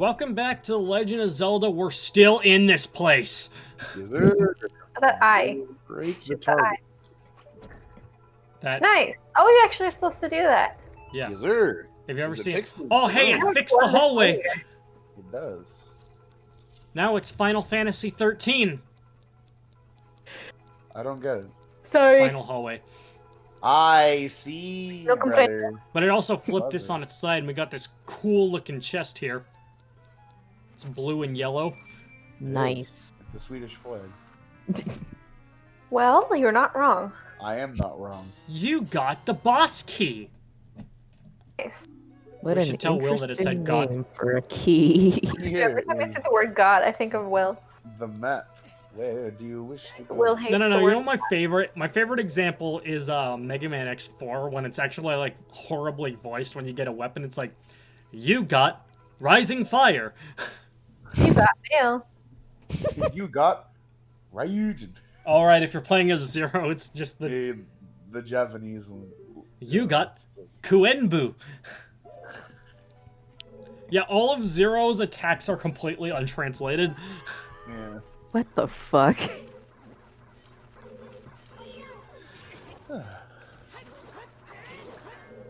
Welcome back to The Legend of Zelda. We're still in this place. Yes, sir. That eye. Break the Shoot the target. That Nice. Oh, you actually are supposed to do that. yeah. Yes, sir. Have you ever Does it seen it? fix the- Oh, hey, Yeah. it fixed the hallway. It does. Now it's Final Fantasy XIII. I don't get it. Sorry. Final hallway. I see. No complaint. brother. But it also flipped Love this it. on its side, and we got this cool looking chest here. It's blue and yellow. Nice. The Swedish flag. Well, you're not wrong. I am not wrong. You got the boss key. Nice. What We an should tell Will that it said interesting God. name for a key. Here Every time I is say the word God, I think of Will. the map. Where do you wish to go? Will hates No. the You word know my favorite? My favorite example is Mega Man X4 when it's actually like horribly voiced when you get a weapon. It's like, you got Rising Fire. You got mail. You got Ryujin. All right, if you're playing as Zero, it's just the The Japanese. you got Kuenbu. Yeah, all of Zero's attacks are completely untranslated. Yeah. What the fuck?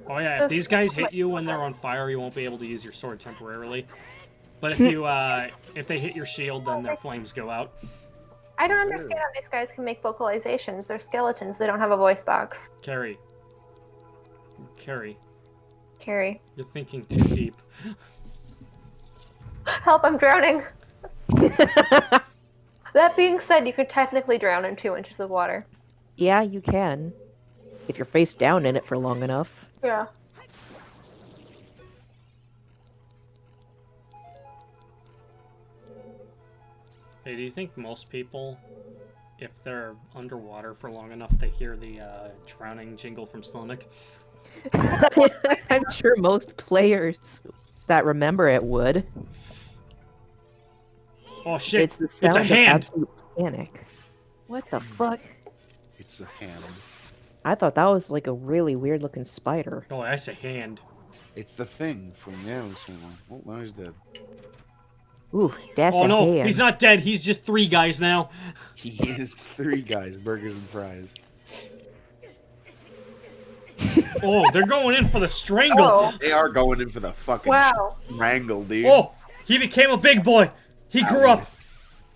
Oh yeah, if Those- these guys hit you when they're on fire, you won't be able to use your sword temporarily. But if you if they hit your shield, then their flames go out. I don't Sure. understand how these guys can make vocalizations. They're skeletons. They don't have a voice box. Carrie, Carrie. you're thinking too deep. Help, I'm drowning. That being said, you could technically drown in 2 inches of water. Yeah, you can. If you're face down in it for long enough. Yeah. Hey, do you think most people, if they're underwater for long enough, they hear the drowning jingle from Sonic? I'm sure most players that remember it would. Oh shit! It's the It's a sound of hand! absolute panic. What the fuck? It's a hand. I thought that was like a really weird looking spider. Oh, that's a hand. It's the thing from Yellowstone. Oh, now he's dead. Ooh, that's Oh a no, hand. he's not dead. He's just 3 guys now. He is 3 guys, burgers and fries. Oh, they're going in for the strangle. Oh, They are going in for the fucking wow. wrangle, dude. Oh, he became a big boy. He grew up,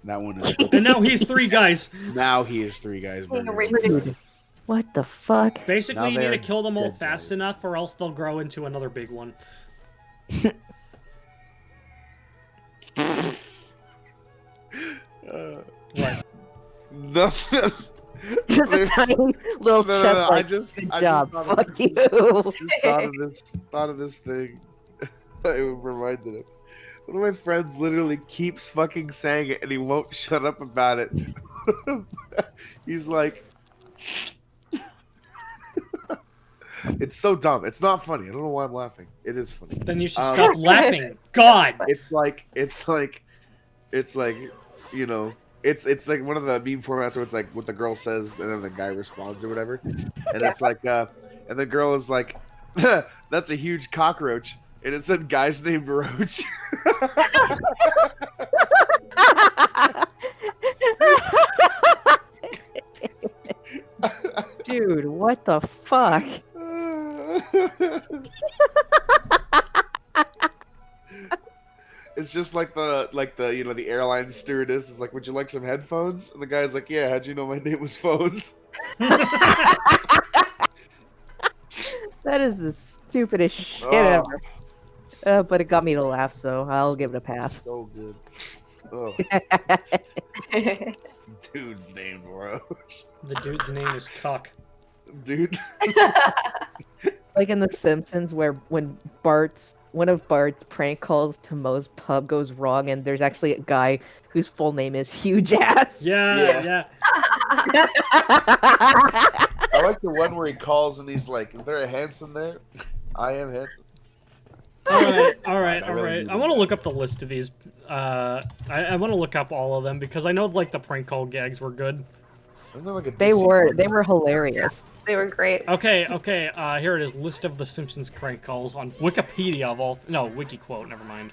That one is. and now he's 3 guys. Now he is 3 guys. Being a Burgers. Dude, what the fuck? Basically, Now you need to they're kill them all dead fast guys. enough, or else they'll grow into another big one. What? No, Just a tiny little chest I like, just, good I job, just fuck you. thought of this thing. It reminded him. One of my friends literally keeps fucking saying it, and he won't shut up about it. He's like, it's so dumb. It's not funny. I don't know why I'm laughing. It is funny. Then you should Um, stop laughing. God. It's like, you know, it's like one of the meme formats where it's like what the girl says and then the guy responds or whatever, and it's like, and the girl is like, "That's a huge cockroach," and it said "Guy's named Roach." Dude, what the fuck? It's just like the you know the airline stewardess is like, "Would you like some headphones?" And the guy's like, "Yeah, how'd you know my name was Phones?" That is the stupidest shit Oh. ever. But it got me to laugh, so I'll give it a pass. So good. Oh, dude's named Roach. The dude's name is Cuck. Dude. Like in The Simpsons, where when one of Bart's prank calls to Moe's pub goes wrong, and there's actually a guy whose full name is Huge Ass. Yeah. I like the one where he calls and he's like, "Is there a Hanson there?" I am Hanson. All right. I really do I want to look up the list of these. I want to look up all of them because I know like the prank call gags were good. Isn't there like a They were hilarious. They were great. Okay. Here it is. List of the Simpsons crank calls on Wikipedia of all. No, WikiQuote. Never mind.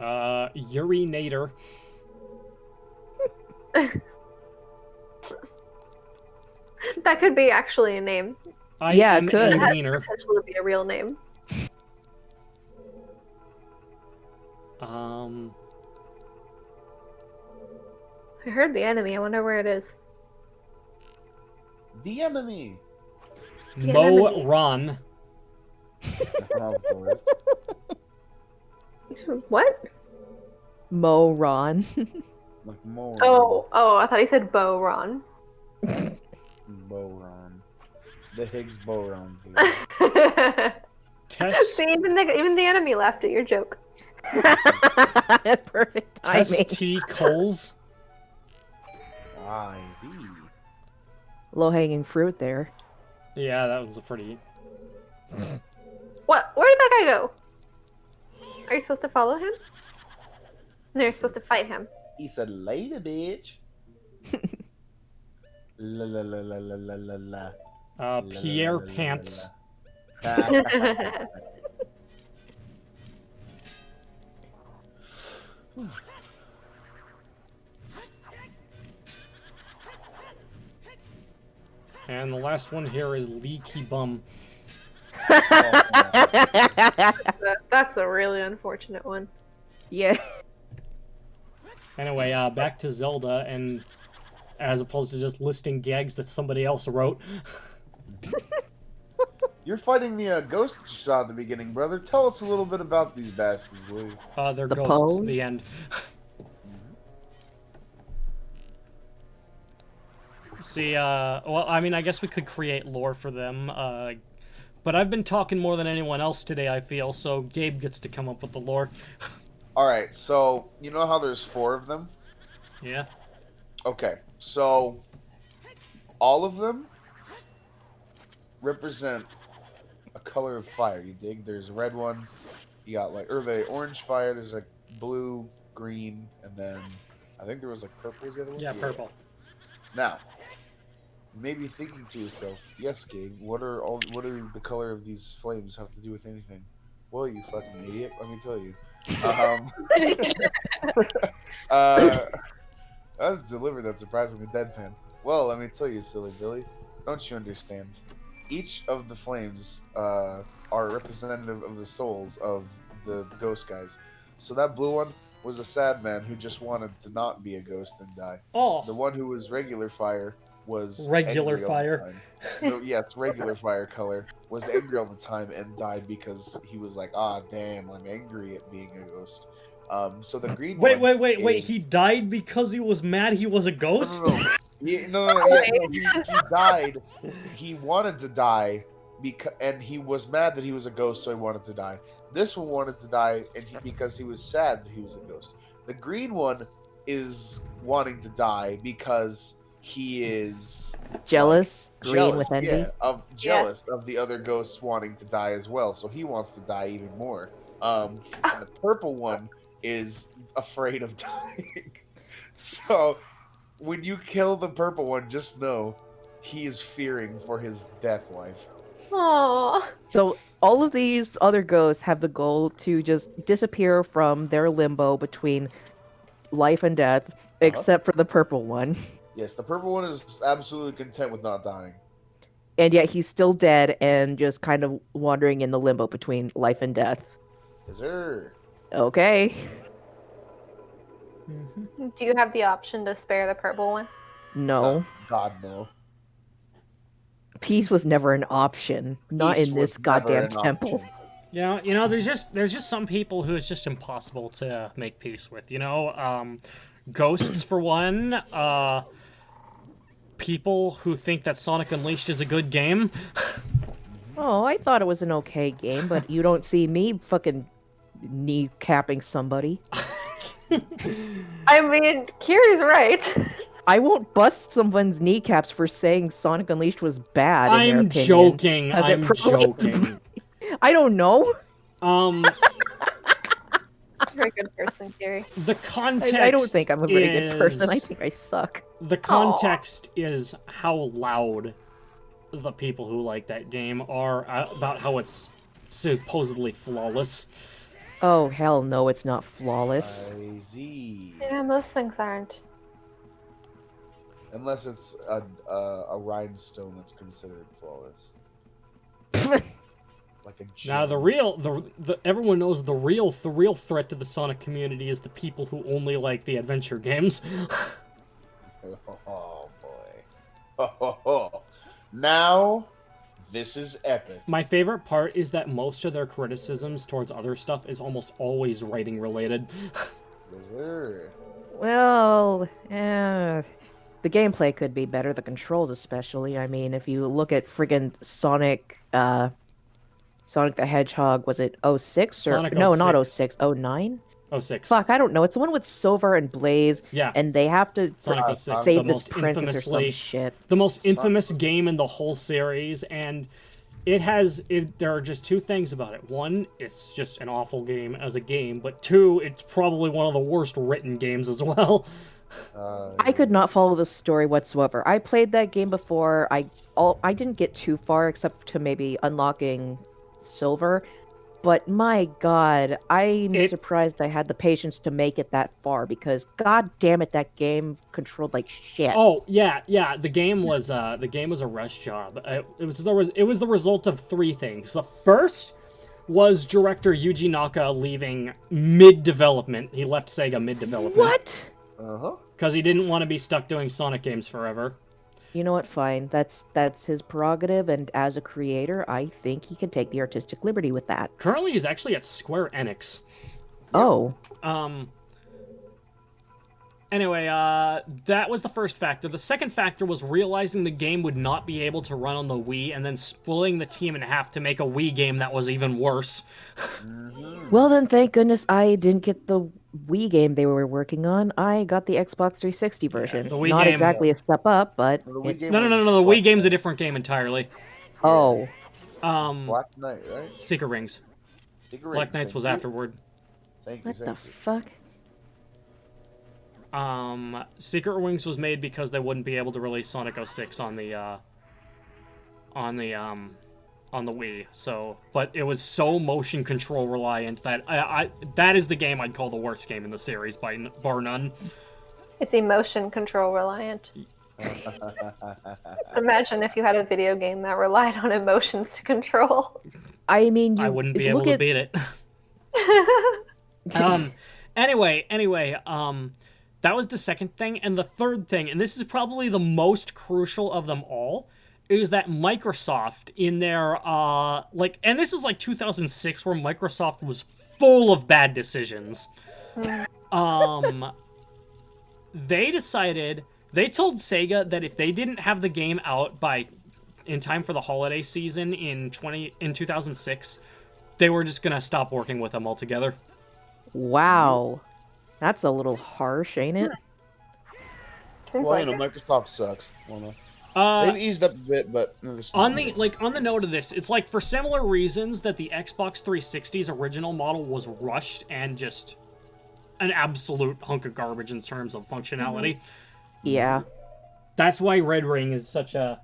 Urinator. That could be actually a name. I Yeah, am it could. a It has wiener. potential to be a real name. I heard the enemy. I wonder where it is. The enemy. The enemy. Moron. Of course. What? Moron. Like more. Oh, I thought he said Bo-Ron. Boron. The Higgs boron. Test. See, even the enemy laughed at your joke. Perfect timing. Testicles. I see. Low-hanging fruit there. Yeah, that was a pretty. What? Where did that guy go? Are you supposed to follow him? No, you're supposed to fight him. He said, "Later, bitch." La la la la la la la la. Pierre Pants. And the last one here is Leaky Bum. That's a really unfortunate one. Yeah. Anyway, back to Zelda, and as opposed to just listing gags that somebody else wrote. You're fighting the ghost that you saw at the beginning, brother. Tell us a little bit about these bastards, will you? They're The ghosts. pose? The end. See, well, I mean, I guess we could create lore for them, but I've been talking more than anyone else today, I feel, so Gabe gets to come up with the lore. Alright, so, you know how there's 4 of them? Yeah? Okay, so, all of them represent a color of fire, you dig? There's a red one, you got, like, or the orange fire, there's, like, blue, green, and then, I think there was, like, purple was the other one? Yeah, purple. Now, maybe thinking to yourself, yes, Gabe, what do the color of these flames have to do with anything? Well, you fucking idiot, let me tell you. I've delivered that surprisingly deadpan. Well, let me tell you, silly Billy, don't you understand? Each of the flames are representative of the souls of the ghost guys. So that blue one was a sad man who just wanted to not be a ghost and die. Oh, The one who was regular fire was Regular angry all the fire. time. No, yes, regular fire color was angry all the time and died because he was like, damn, I'm angry at being a ghost. So the green wait, one wait, is- he died because he was mad he was a ghost? No, he died. He wanted to die and he was mad that he was a ghost, so he wanted to die. This one wanted to die because he was sad that he was a ghost. The green one is wanting to die because he is Jealous. Green jealous, with envy. jealous of the other ghosts wanting to die as well, so he wants to die even more. And the purple one is afraid of dying. So when you kill the purple one, just know he is fearing for his death life. Aww. So all of these other ghosts have the goal to just disappear from their limbo between life and death, except for the purple one. Yes, the purple one is absolutely content with not dying. And yet he's still dead and just kind of wandering in the limbo between life and death. Is there? Okay. Do you have the option to spare the purple one? No. God, no. Peace was never an option. Not Peace in this was never goddamn an temple. option. You know, there's just some people who it's just impossible to make peace with. You know, ghosts for one. People who think that Sonic Unleashed is a good game. Oh, I thought it was an okay game, but you don't see me fucking kneecapping somebody. I mean, Kiri's right. I won't bust someone's kneecaps for saying Sonic Unleashed was bad. In their I'm opinion, joking. 'cause it I'm probably- joking. I don't know. You're a good person, Kiri. The context. I don't think I'm a very good person. I is- think I suck. The context is how loud the people who like that game are about how it's supposedly flawless. Oh, hell no, it's not flawless. I see. Yeah, most things aren't. Unless it's a rhinestone that's considered flawless, like a gem. Now the everyone knows the real threat to the Sonic community is the people who only like the adventure games. Oh boy. Now, this is epic. My favorite part is that most of their criticisms towards other stuff is almost always writing related. Yes, sir. Well, the gameplay could be better, the controls especially. I mean, if you look at friggin' Sonic the Hedgehog, was it 06 or Sonic no, not 06. 06, 09? 06. Fuck, I don't know. It's the one with Silver and Blaze. Yeah. And they have to Sonic 06, save the this most princess or some infamously shit. the most infamous game in the whole series, and there are just two things about it. One, it's just an awful game as a game, but two, it's probably one of the worst written games as well. I could not follow the story whatsoever. I played that game before. I didn't get too far except to maybe unlocking Silver. But my god, I'm surprised I had the patience to make it that far because god damn it, that game controlled like shit. Oh yeah. The game was a rush job. It was the result of three things. The first was director Yuji Naka leaving mid-development. He left Sega mid-development. What? Because he didn't want to be stuck doing Sonic games forever. You know what? Fine. That's his prerogative, and as a creator, I think he can take the artistic liberty with that. Currently, he's actually at Square Enix. Oh. Anyway, that was the first factor. The second factor was realizing the game would not be able to run on the Wii, and then splitting the team in half to make a Wii game that was even worse. Well then, thank goodness I didn't get the Wii game they were working on. I got the Xbox 360 version. the Wii Not game- exactly a step up, but... The Wii game No. The Wii game's a different game entirely. Oh. Black Knight, right? Secret Rings. Black Knights was afterward. Thank you, What the thank you. fuck? Secret Wings was made because they wouldn't be able to release Sonic 06 on the Wii. So, but it was so motion control reliant that that is the game I'd call the worst game in the series by bar none. It's emotion control reliant. Imagine if you had a video game that relied on emotions to control. I mean, I wouldn't be able to beat it. Anyway, that was the second thing, and the third thing, and this is probably the most crucial of them all, is that Microsoft in their and this is like 2006 where Microsoft was full of bad decisions. They told Sega that if they didn't have the game out in time for the holiday season in 2006, they were just gonna stop working with them altogether. Wow. That's a little harsh, ain't it? Seems Well, like you know, Microsoft sucks. Well, Uh, they've eased up a bit, but on the note of this, it's like for similar reasons that the Xbox 360's original model was rushed and just an absolute hunk of garbage in terms of functionality. Yeah. That's why Red Ring is such a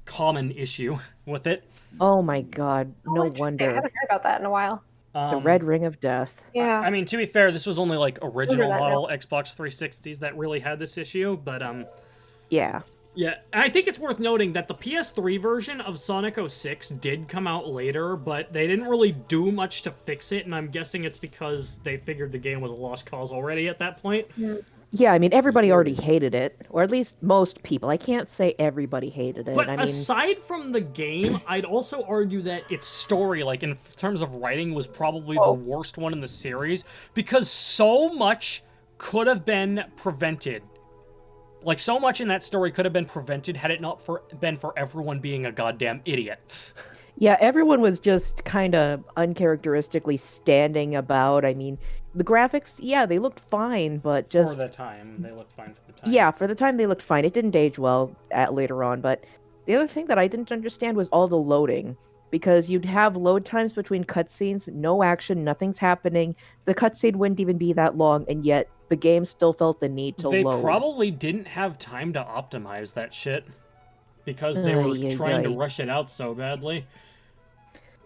common issue with it. Oh my god. No interesting. I wonder. haven't heard about that in a while. The Red Ring of Death. Yeah. I mean, to be fair, this was only like original that model Xbox 360s that really had this issue, but Yeah. yeah, I think it's worth noting that the PS3 version of Sonic 06 did come out later, but they didn't really do much to fix it, and I'm guessing it's because they figured the game was a lost cause already at that point. Yeah, I mean, everybody already hated it. Or at least most people. I can't say everybody hated it. But I mean, aside from the game, I'd also argue that its story, like in terms of writing, was probably the worst one in the series, because so much could have been prevented. Like, so much in that story could have been prevented had it not been for everyone being a goddamn idiot. yeah, everyone was just kind of uncharacteristically standing about. I mean, the graphics, yeah, they looked fine, but just... For the time. They looked fine for the time. Yeah, for the time they looked fine. It didn't age well later on, but the other thing that I didn't understand was all the loading. Because you'd have load times between cutscenes, no action, nothing's happening. The cutscene wouldn't even be that long, and yet the game still felt the need to They load. probably didn't have time to optimize that shit. Because they were trying to rush it out so badly.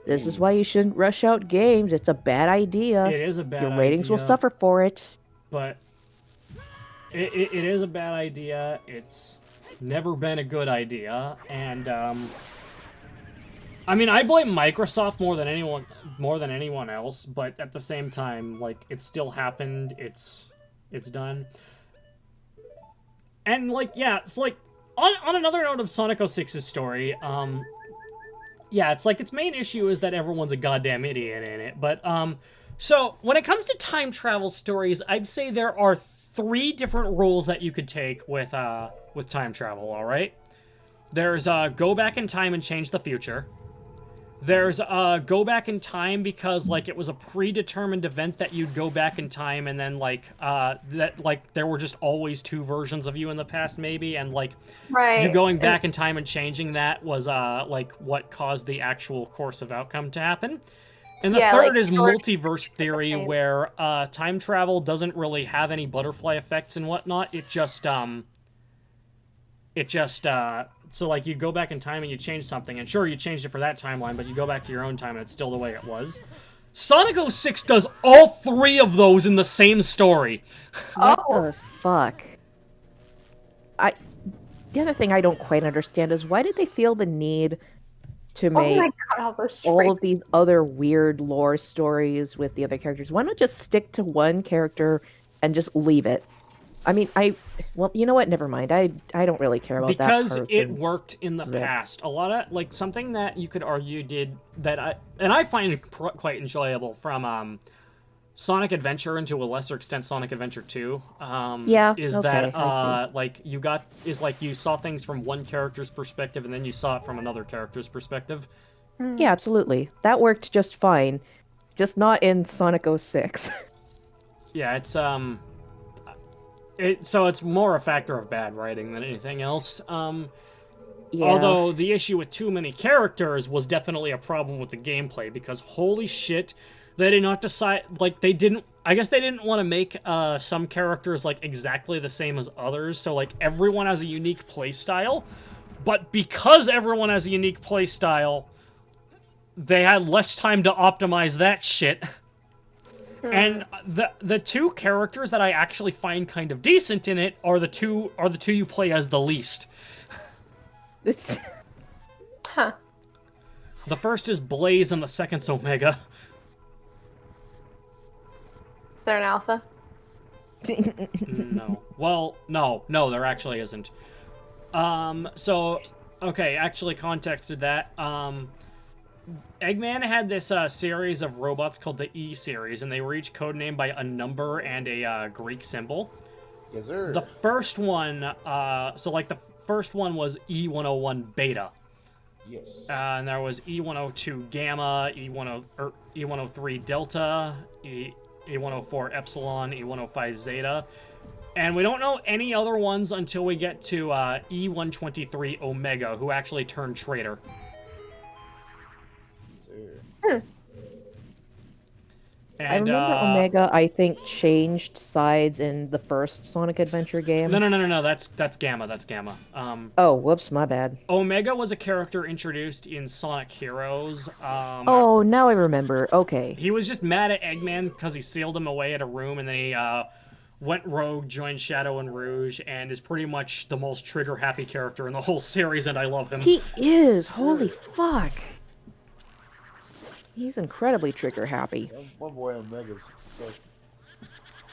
This is why you shouldn't rush out games. It's a bad idea. It is a bad Your ratings will idea, suffer for it. but it is a bad idea. It's never been a good idea, and I mean, I blame Microsoft more than anyone else, but at the same time, like, it still happened. It's done. And like, yeah, it's like on another note of Sonic 06's story, yeah, it's like its main issue is that everyone's a goddamn idiot in it. But so when it comes to time travel stories, I'd say there are 3 different rules that you could take with time travel. All right, there's go back in time and change the future. There's go back in time because like it was a predetermined event that you'd go back in time, and then like that like there were just always 2 versions of you in the past maybe, and like Right. you going back in time and changing that was like what caused the actual course of outcome to happen. And the Yeah, third like, is George- multiverse theory, where time travel doesn't really have any butterfly effects and whatnot. It just so like you go back in time and you change something, and sure you changed it for that timeline, but you go back to your own time and it's still the way it was. Sonic 06 does all 3 of those in the same story. What the fuck? The other thing I don't quite understand is why did they feel the need to Oh make my god, all those all of these other weird lore stories with the other characters? Why not just stick to one character and just leave it? I mean, well, you know what? Never mind. I don't really care about that Because person. it worked in the past. A lot of like something that you could argue did that I find quite enjoyable from Sonic Adventure, and to a lesser extent Sonic Adventure 2. Yeah, is okay, that like you saw things from one character's perspective and then you saw it from another character's perspective. Yeah, absolutely. That worked just fine. Just not in Sonic 06. Yeah, it's so it's more a factor of bad writing than anything else. Yeah. Although the issue with too many characters was definitely a problem with the gameplay, because holy shit, they did not decide, like, I guess they didn't want to make some characters like exactly the same as others, so like everyone has a unique playstyle, but because everyone has a unique playstyle, they had less time to optimize that shit. And the 2 characters that I actually find kind of decent in it are the two you play as the least. Huh. The first is Blaze and the second's Omega. Is there an alpha? No. Well, no, there actually isn't. So, okay, actually context to that. Eggman had this series of robots called the E series, and they were each codenamed by a number and a Greek symbol. Yes, sir. The first one, the first one was E101 Beta. Yes. And there was E102 Gamma, E103 Delta, E104 Epsilon, E105 Zeta. And we don't know any other ones until we get to E123 Omega, who actually turned traitor. And, I remember Omega, I think, changed sides in the first Sonic Adventure game. No, that's Gamma, that's Gamma. Oh, whoops, my bad. Omega was a character introduced in Sonic Heroes. Oh, now I remember. Okay. He was just mad at Eggman because he sealed him away at a room, and then he went rogue, joined Shadow and Rouge, and is pretty much the most trigger-happy character in the whole series, and I love him. He is! Holy fuck! He's incredibly trigger-happy. My boy Omega's sick.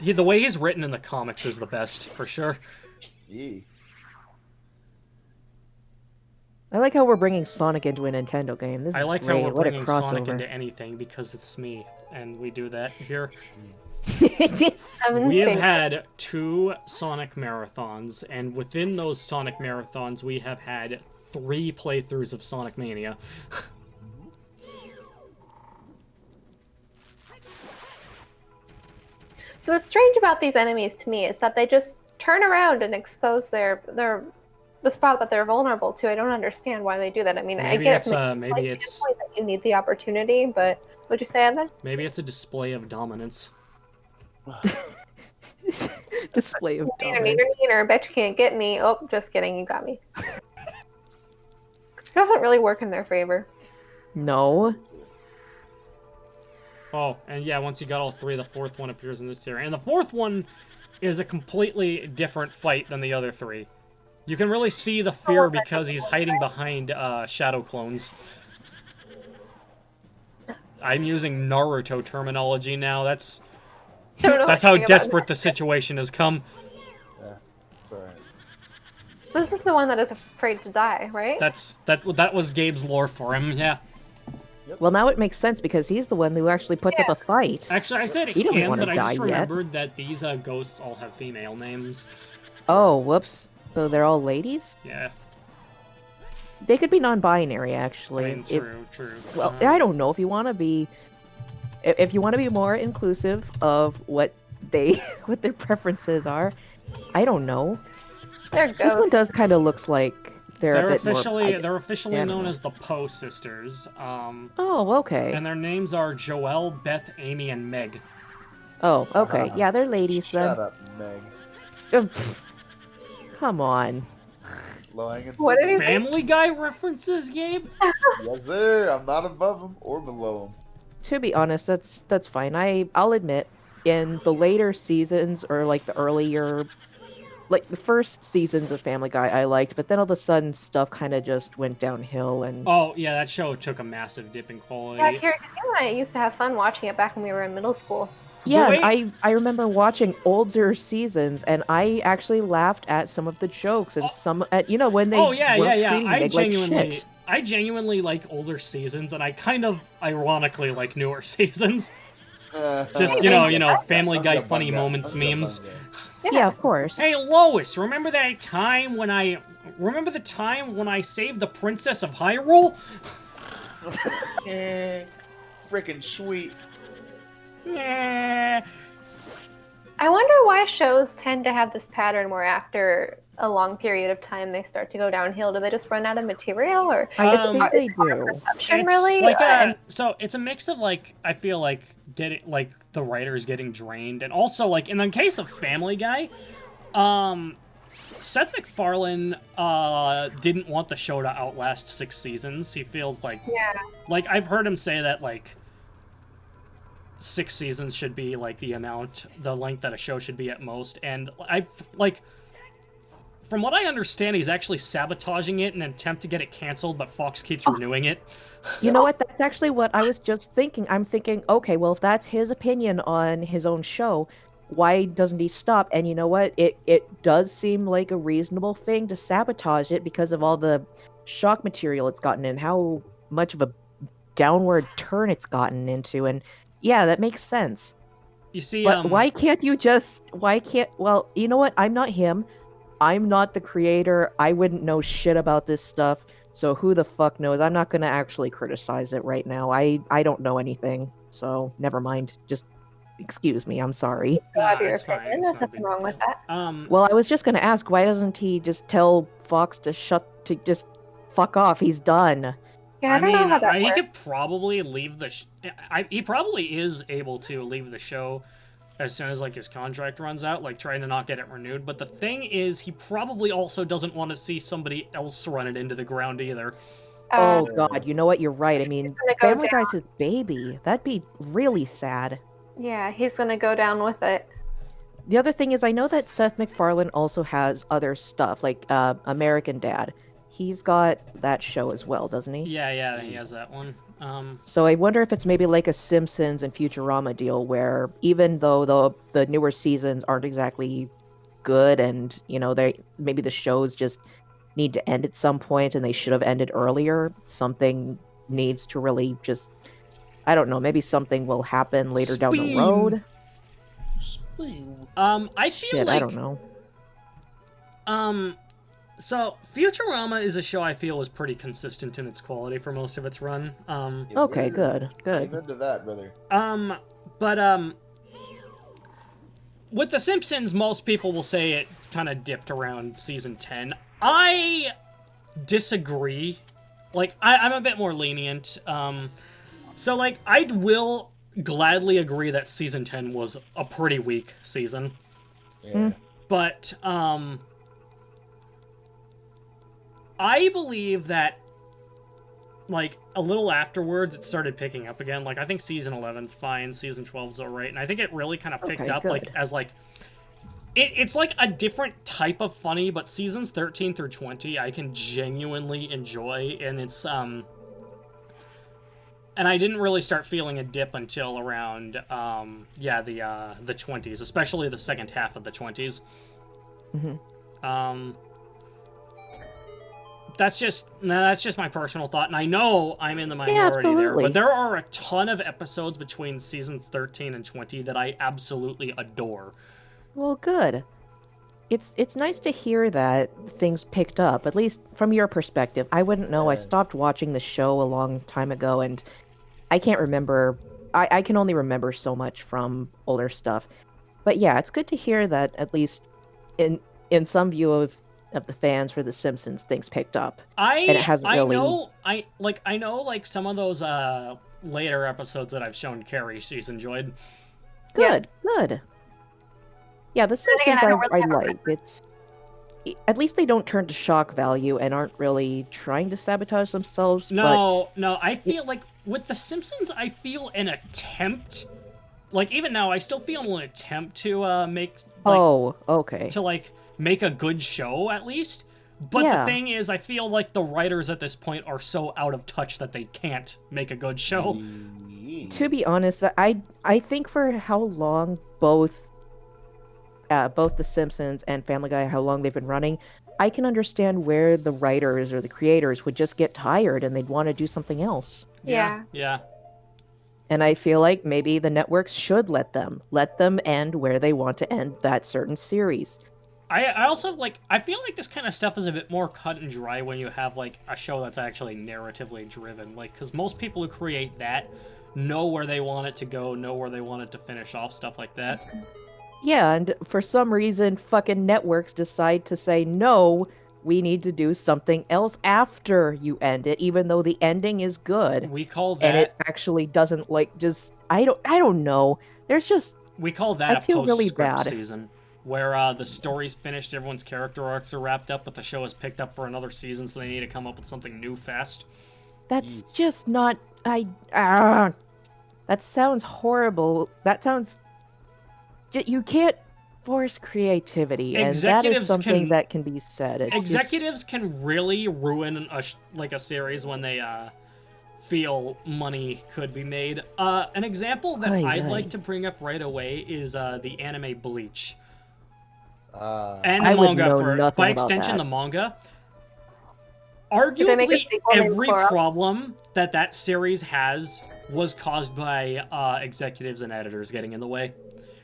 The way he's written in the comics is the best, for sure. Yeah. I like how we're bringing Sonic into a Nintendo game. This is I like great. how we're What a bringing Sonic crossover. into anything, because it's me, and we do that here. Evan's We have favorite. had 2 Sonic marathons, and within those Sonic marathons, we have had 3 playthroughs of Sonic Mania. So what's strange about these enemies to me is that they just turn around and expose the spot that they're vulnerable to. I don't understand why they do that. I mean, I Maybe get it's it from maybe the it's standpoint that you need the opportunity, but what'd you say, Evan? maybe it's a display of dominance. Display of Neener, dominance. neener, neener. Bet you can't get me. Oh, just kidding. You got me. It doesn't really work in their favor. No. Oh, and yeah, once you got all three, the fourth one appears in this area. And the fourth one is a completely different fight than the other three. You can really see the fear because he's hiding behind shadow clones. I'm using Naruto terminology now. That's how desperate the situation has come. Yeah, it's alright. So this is the one that is afraid to die, right? That was Gabe's lore for him. Yeah. Well, now it makes sense because he's the one who actually puts up a fight. Actually, I said He doesn't him, wanna but I die just yet. remembered that these ghosts all have female names. Oh, whoops. So they're all ladies? Yeah. They could be non-binary, actually. I mean, true. Well, I don't know if you want to be. If you want to be more inclusive of what what their preferences are, I don't know. They're This one ghosts. does kind of looks like they're a bit officially more. they're officially known animal. as the Poe sisters. Oh, okay. And their names are Joelle, Beth, Amy, and Meg. Oh, okay. Yeah, they're ladies then. Shut up, Meg. Oh, come on. Low-hanging What did he say? Family Guy references, Gabe? Yes, sir. I'm not above him or below him. To be honest, that's fine. I'll admit, in the later seasons or like the earlier, like the first seasons of Family Guy, I liked, but then all of a sudden stuff kind of just went downhill and. Oh yeah, that show took a massive dip in quality. Yeah, Kira, you and I used to have fun watching it back when we were in middle school. Yeah, way- and I remember watching older seasons, and I actually laughed at some of the jokes and some at when they Oh yeah. treating Meg like shit. I genuinely like older seasons, and I kind of ironically like newer seasons. Just Family Guy funny moments memes. Yeah, of course. Hey Lois, remember the time when I saved the Princess of Hyrule? Freaking sweet. Yeah. I wonder why shows tend to have this pattern where after a long period of time they start to go downhill. Do they just run out of material, or I think they do. perception It's really? like so it's a mix of like I feel like the writers getting drained, and also like in the case of Family Guy, Seth MacFarlane didn't want the show to outlast 6 seasons. He feels like I've heard him say that like 6 seasons should be like the length that a show should be at most, and from what I understand, he's actually sabotaging it in an attempt to get it canceled, but Fox keeps renewing it. You know what? That's actually what I was just thinking. I'm thinking, okay, well, if that's his opinion on his own show, why doesn't he stop? And you know what? It does seem like a reasonable thing to sabotage it because of all the shock material it's gotten and how much of a downward turn it's gotten into. And yeah, that makes sense. You see, but why can't? Well, you know what? I'm not him. I'm not the creator. I wouldn't know shit about this stuff. So who the fuck knows? I'm not going to actually criticize it right now. I don't know anything. So never mind. Just excuse me. I'm sorry. You still have your it's fine. opinion. There's nothing wrong with that. Well, I was just going to ask, why doesn't he just tell Fox to just fuck off? He's done. Yeah, I don't know how that he works. could probably leave the. He probably is able to leave the show as soon as like his contract runs out, like trying to not get it renewed. But the thing is, he probably also doesn't want to see somebody else run it into the ground either. Oh God, you know what? You're right. I mean, go Family Guy's his baby. That'd be really sad. Yeah, he's gonna go down with it. The other thing is, I know that Seth MacFarlane also has other stuff, like American Dad. He's got that show as well, doesn't he? Yeah, he has that one. So I wonder if it's maybe like a Simpsons and Futurama deal, where even though the newer seasons aren't exactly good, and maybe the shows just need to end at some point, and they should have ended earlier. Something needs to really just, I don't know, maybe something will happen later down the road. I feel like I don't know. So Futurama is a show I feel is pretty consistent in its quality for most of its run. Okay, good. Amen to that, brother. But with The Simpsons, most people will say it kind of dipped around season 10. I disagree. Like, I'm a bit more lenient. So, like, I will gladly agree that season 10 was a pretty weak season. Yeah. But, I believe that like, a little afterwards, it started picking up again. Like, I think Season 11's fine, Season 12's alright, and I think it really kind of picked Okay, up, good. like, as, like... It's like a different type of funny, but Seasons 13 through 20 I can genuinely enjoy, and it's, And I didn't really start feeling a dip until around, the 20s, especially the second half of the 20s. Mm-hmm. That's just my personal thought, and I know I'm in the minority there, but there are a ton of episodes between Seasons 13 and 20 that I absolutely adore. Well, good. It's nice to hear that things picked up, at least from your perspective. I wouldn't know. I stopped watching the show a long time ago, and I can't remember. I can only remember so much from older stuff. But yeah, it's good to hear that at least in some view of the fans for The Simpsons, things picked up. And it hasn't really... I know like some of those later episodes that I've shown Carrie, she's enjoyed. Good. Yeah, The Simpsons I like. It's at least they don't turn to shock value and aren't really trying to sabotage themselves. No, I feel like with The Simpsons, I feel an attempt. Like even now, I still feel an attempt to make. Like, okay. To like make a good show at least. But the thing is, I feel like the writers at this point are so out of touch that they can't make a good show. To be honest, I think for how long both The Simpsons and Family Guy, how long they've been running, I can understand where the writers or the creators would just get tired and they'd want to do something else. Yeah. And I feel like maybe the networks should let them end where they want to end that certain series. I also, like, I feel like this kind of stuff is a bit more cut and dry when you have, like, a show that's actually narratively driven. Like, because most people who create that know where they want it to go, know where they want it to finish off, stuff like that. Yeah, and for some reason, fucking networks decide to say, no, we need to do something else after you end it, even though the ending is good. We call that... And it actually doesn't, like, just... I don't know. There's just... We call that a postscript really season. Where the story's finished, everyone's character arcs are wrapped up, but the show is picked up for another season, so they need to come up with something new fast. That's just not... That sounds horrible. That sounds... You can't force creativity, and that is something that can be said. Executives can really ruin a series when they feel money could be made. An example that I'd like to bring up right away is the anime Bleach. And the manga, by extension, the manga. Arguably, every problem that series has was caused by executives and editors getting in the way.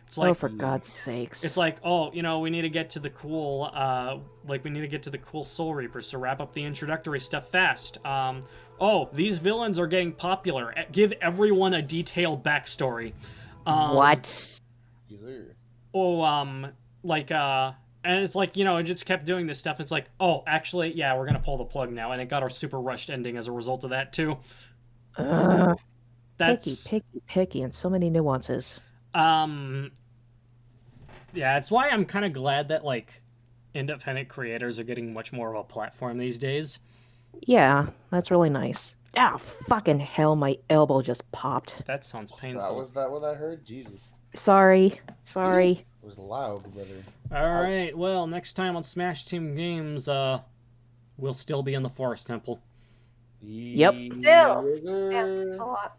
It's like, for God's sakes. It's like, we need to get to the cool, Soul Reapers to wrap up the introductory stuff fast. These villains are getting popular. Give everyone a detailed backstory. What? And it's like, it just kept doing this stuff. It's like, actually, yeah, we're gonna pull the plug now, and it got our super rushed ending as a result of that too. That's picky, and so many nuances. Yeah, it's why I'm kind of glad that, like, independent creators are getting much more of a platform these days. Yeah, that's really nice. Ah, fucking hell, my elbow just popped. That sounds painful. Was that what I heard? Jesus. Sorry. It was loud, brother. Alright, well, next time on Smash Team Games, we'll still be in the Forest Temple. Still. Yeah, that's a lot.